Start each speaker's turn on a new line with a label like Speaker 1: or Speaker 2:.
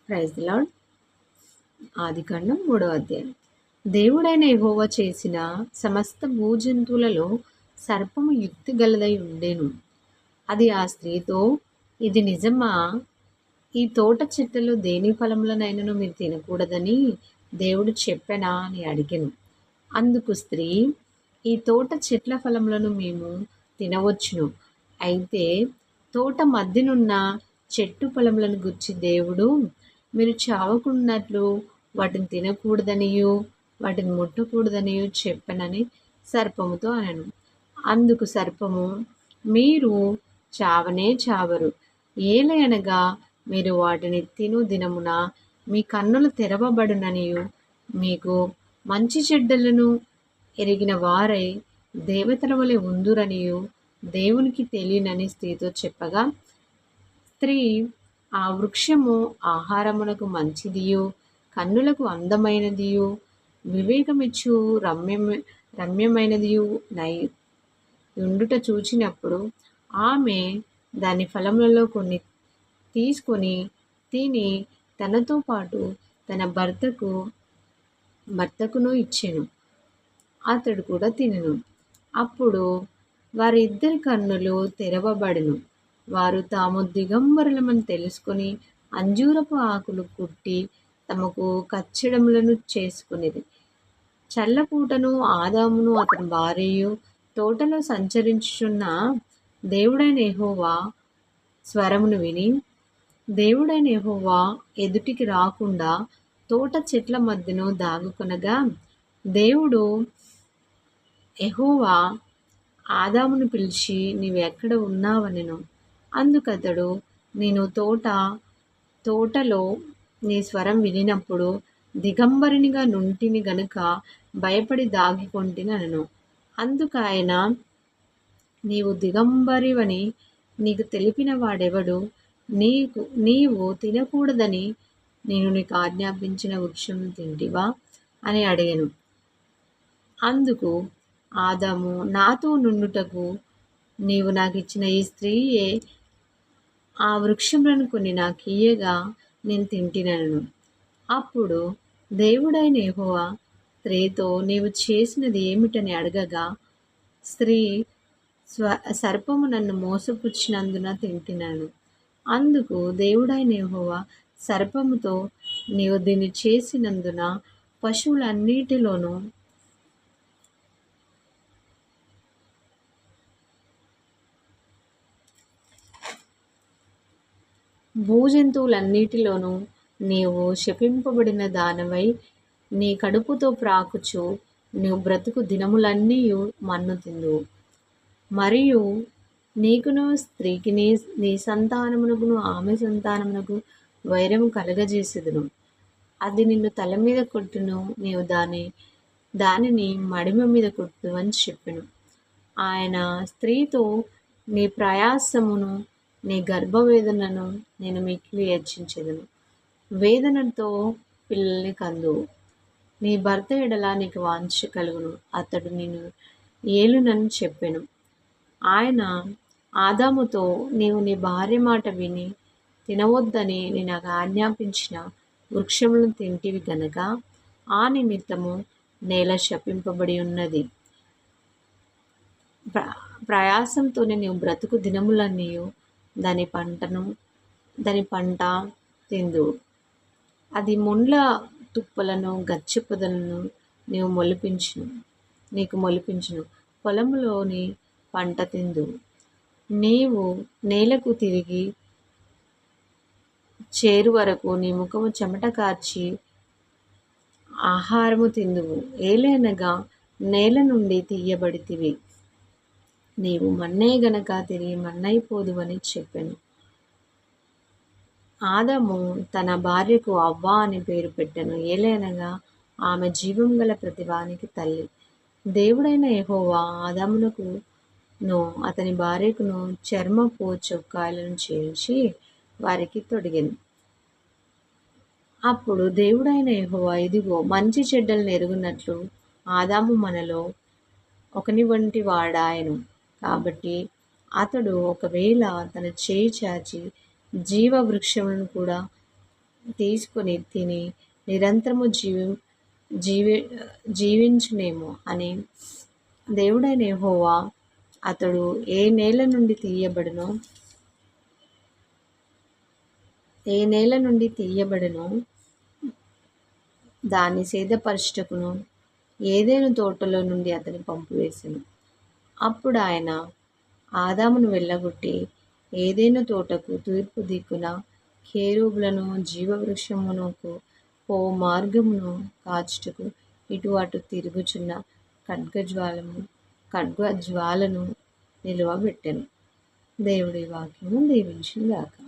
Speaker 1: Praise the lord. ఆదికాండం 3వ అధ్యాయం. దేవుడైన యెహోవా చేసిన సమస్త భూజంతువులలో సర్పము యుక్తి గలదై ఉండెను. అది ఆ స్త్రీతో, ఇది నిజమా? ఈ తోట చెట్లలో దేని ఫలములనైనను మీరు తినకూడదని దేవుడు చెప్పెనా అని అడిగెను. అందుకు స్త్రీ, ఈ తోట చెట్ల ఫలములను మేము తినవచ్చును. అయితే తోట మధ్యనున్న చెట్టు ఫలములను గూర్చి దేవుడు మీరు చావకున్నట్లు వాటిని తినకూడదనియు వాటిని ముట్టకూడదనియు చెప్పనని సర్పముతో అనెను. అందుకు సర్పము, మీరు చావనే చావరు. ఏలయనగా మీరు వాటిని తిను దినమున మీ కన్నులు తెరవబడుననియు మీకు మంచి చెడ్డలను ఎరిగిన వారై దేవతల వలె ఉందురనియు దేవునికి తెలియనని స్త్రీతో చెప్పగా, స్త్రీ, ఆ వృక్షము ఆహారమునకు మంచిదియు కన్నులకు అందమైనదియు వివేకమిచ్చు రమ్యమైనదియు నై ఉండుట చూచినప్పుడు ఆమె దాని ఫలములలో కొన్ని తీసుకొని తిని తనతో పాటు తన భర్తకును ఇచ్చెను. అతడు కూడా తినెను. అప్పుడు వారిద్దరి కన్నులు తెరవబడెను. వారు తాము దిగంబరులమని తెలుసుకొని అంజూరపు ఆకులు కుట్టి తమకు కచ్చడములను చేసుకునిది. చల్లపూటను ఆదామును అతని భార్యయు తోటలో సంచరించుచున్న దేవుడైన యెహోవా స్వరమును విని, దేవుడైన యెహోవా ఎదుటికి రాకుండా తోట చెట్ల మధ్యను దాగుకొనగా, దేవుడు యెహోవా ఆదామును పిలిచి, నీవెక్కడ ఉన్నావనెను. అందుకతడు, నేను తోటలో నీ స్వరం వినినప్పుడు దిగంబరునిగా నుంటిని గనుక భయపడి దాగికొంటినెను. అందుకాయన, నీవు దిగంబరివని నీకు తెలిపిన వాడెవడు? నీవు తినకూడదని నేను నీకు ఆజ్ఞాపించిన వృక్షం తింటివా అని అడిగెను. అందుకు ఆదాము, నాతో నుండుటకు నీవు నాకిచ్చిన ఈ స్త్రీయే ఆ వృక్షములను కొన్ని నాకియ్యగా నేను తింటినెను. అప్పుడు దేవుడైన యెహోవా స్త్రీతో, నీవు చేసినది ఏమిటని అడగగా, స్త్రీ, సర్పము నన్ను మోసపుచ్చినందున తింటినెను. అందుకు దేవుడైన యెహోవా సర్పముతో, నీవు దీన్ని చేసినందున పశువులన్నిటిలోనూ భూజంతువులన్నిటిలోనూ నీవు శపింపబడిన దానవై నీ కడుపుతో ప్రాకుచు నీవు బ్రతుకు దినములన్నీ మన్ను తిందువు. మరియు నీకును స్త్రీకిని నీ సంతానమునకును ఆమె సంతానమునకు వైరము కలగజేసేదను. అది నిన్ను తల మీద కొట్టును, నీవు దానిని మడిమ మీద కొట్టు అని చెప్పెను. ఆయన స్త్రీతో, నీ ప్రయాసమును నీ గర్భవేదనను నేను మిక్కిలి హెచ్చించెదను. వేదనతో పిల్లల్ని కందువు. నీ భర్త ఎడల నీకు వాంఛ కలుగును, అతడు నిన్ను ఏలునని చెప్పెను. ఆయన ఆదాముతో, నీవు నీ భార్య మాట విని తినవద్దని నేను ఆజ్ఞాపించిన వృక్షములను తింటివి గనక ఆ నిమిత్తము నేల శపింపబడి ఉన్నది. ప్రయాసంతోనే నీవు బ్రతుకు దినములన్నీ దాని పంట తిందు. అది ముండ్ల తుప్పలను గచ్చ పొదలను నీకు మొలిపించును. పొలములోని పంట తిందు. నీవు నేలకు తిరిగి చేరు వరకు నీ ముఖము చెమట కార్చి ఆహారము తిందువు. ఏలైనగా నేల నుండి తీయబడితివి, నీవు మన్నే గనక తిరిగి మన్నైపోదువని చెప్పెను. ఆదాము తన భార్యకు అవ్వ అని పేరు పెట్టెను. ఏలైనగా ఆమె జీవం గల ప్రతివానికి తల్లి. దేవుడైన యెహోవా ఆదామునకును అతని భార్యకును చర్మపు చొక్కాయలను చేయించి వారికి తొడిగెను. అప్పుడు దేవుడైన యెహోవా, ఇదిగో, మంచి చెడ్డలను ఎరుగునట్లు ఆదాము మనలో ఒకని వంటి వాడాయను. కాబట్టి అతడు ఒకవేళ తన చేయి చాచి జీవ వృక్షములను కూడా తీసుకొని తిని నిరంతరము జీవి జీవించునేమో అని దేవుడైన యెహోవా అతడు ఏ నేల నుండి తీయబడినో దాన్ని సేదపరచుటకును ఏదైనా తోటలో నుండి అతని పంపివేసెను. అప్పుడు ఆయన ఆదామును వెళ్ళగొట్టి ఏదైనా తోటకు తూర్పు దిక్కున కేరూబులను జీవవృక్షమునకు పో మార్గమును కాచుటకు ఇటు అటు తిరుగుచున్న ఖడ్గజ్వాలను నిలువబెట్టెను. దేవుడి వాక్యము దీవించుగాక.